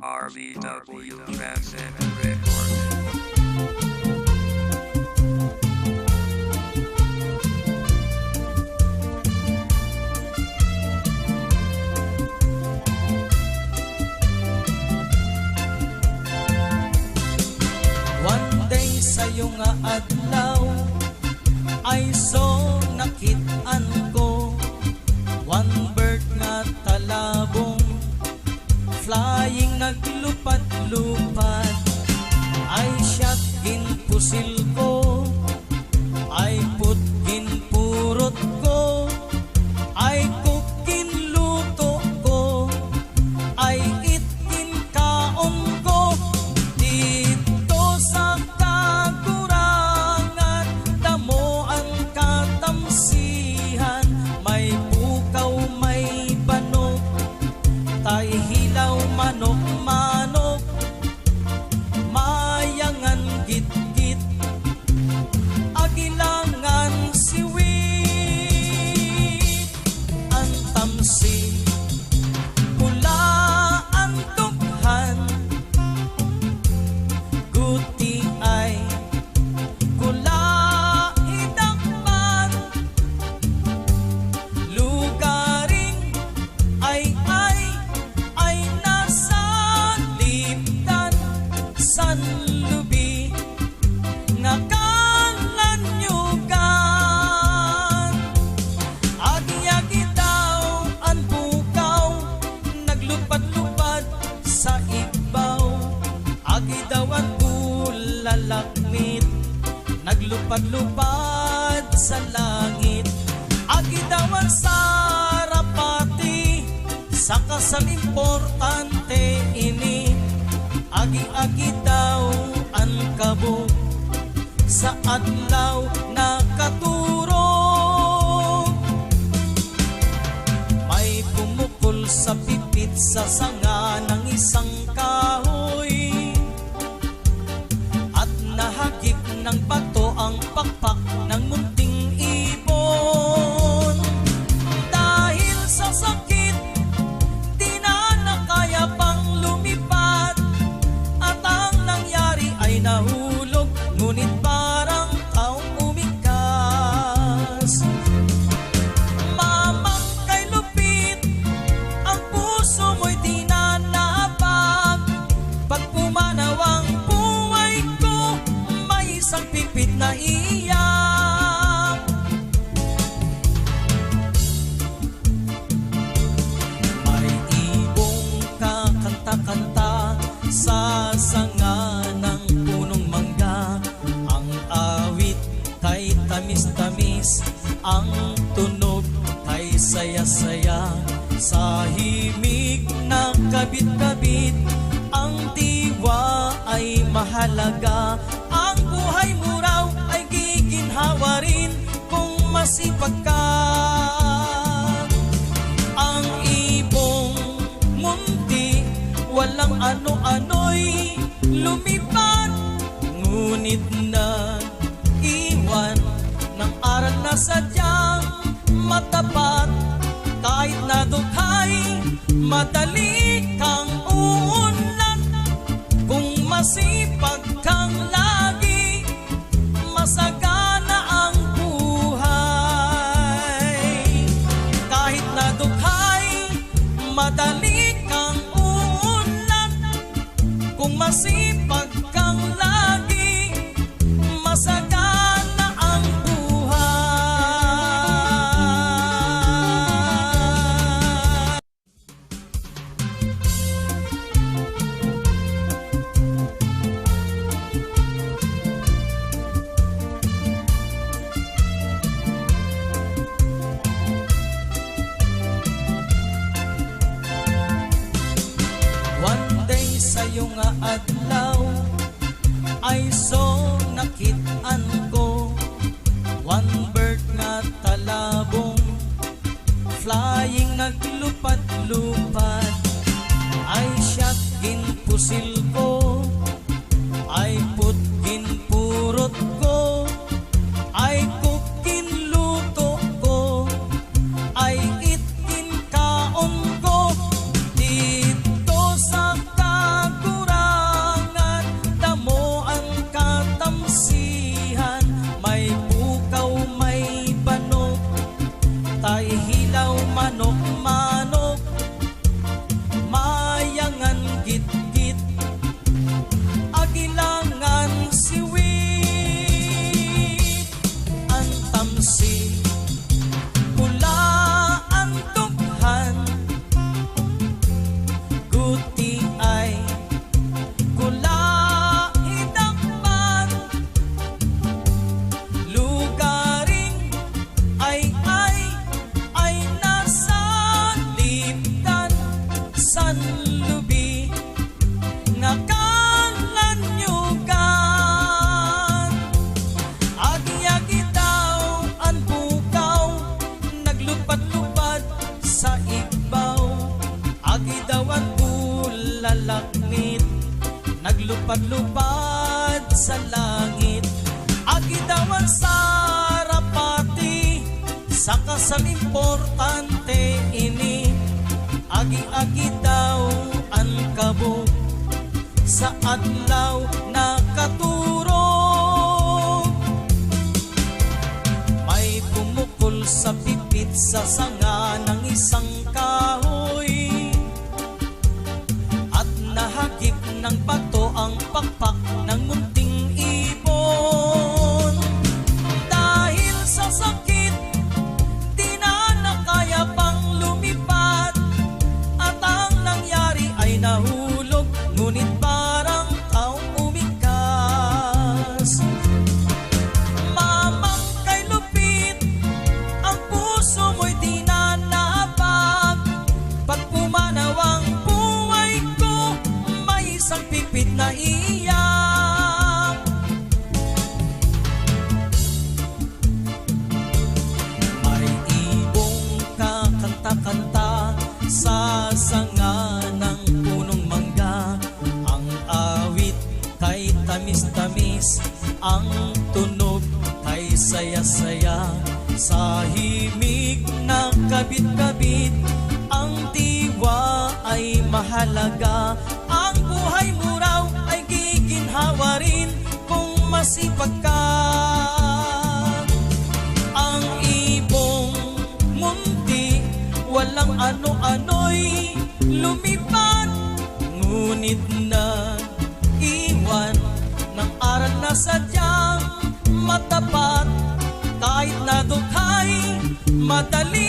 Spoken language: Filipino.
RBW Transit Report. One day sa'yo nga adlaw ay so nakit-an ko one bird nga talabong flying naglupad-lupad ay siyat ginpusil ko ay put ginpurot ko ay cook ginluto ko ay it ginkaon ko dito sa kagurangan damo ang katamsihan may bukaw may banok tay hilaw manok-manok mayangan git-git agilangan siwit ang tamsi pula ang dughan guti ay kula idakpan lugaring ay nasa lipdan sanlubi nga kalanyugan agi-agi daw ang bukaw naglupad-lupad sa ibaw agi daw ang bulalakmit naglupad-lupad sa langit agi daw ang sarapati sa kasal importante ini agi-agi daw ang kabog sa adlaw na katurog may pumukol sa pipit sa sanga ng isang kahoy at nahagip ng bato ang pakpak ng munting ibon dahil sa sakit di na nakaya pang lumipad at ang nangyari ay nahulog ngunit parang taong umikas mamang kay lupit ang puso mo'y di na napag pag pumanaw ang buhay ko may isang pipit na iyak may ibong kakanta-kanta sa sanga ng punong mangga ang awit kay tamis-tamis ang tunog kay saya-saya sa himig na kabit-kabit ang diwa ay mahalaga ang buhay mo raw ay giginhawa rin kung masipag ka ang ibong mundi walang ano-ano'y lumipad ngunit nag-iwan ng aral na sadyang matapat kahit na dukhay madali kang uunlad kung masipag kang lagi masagana ang buhay kahit na dukhay madali kang kung masipag kang lagi masagana ang buhay. One day sa'yo nga adlaw ay so nakit-an ko one bird nga talabong flying naglupad-lupad ay siyat ginpusil ko ay put ginpurot ko ay cook ginluto ko ay it ginkaon ko dito sa Asal importante ini, agi-agi daw ang kabog sa adlaw nakaturog. May pumukol sa pipit sa sanga ng isang kahoy, at nahagip ng bato ang pakpak ng munting ibon. Dahil sa sakit, di na nakaya pang lumipad, at ang nangyari ay nahulog, ngunit parang taong umikas. Mamang kay Lupit, ang puso mo'y di na napag. Pag pumanaw ang buhay ko, may isang pipit na iyak. May ibong kakanta-kanta sa sanga ng punong mangga. Ang awit kay tamis-tamis, ang tunog kay saya-saya. Sa himig na kabit-kabit, ang diwa ay mahalaga. Ang buhay mo raw ay giginhawa rin kung masipag ka. Ang ibong munti, walang ano-ano'y lumipad, ngunit nag-iwan ng aral na sadyang matapat. Kahit na dukhay, madali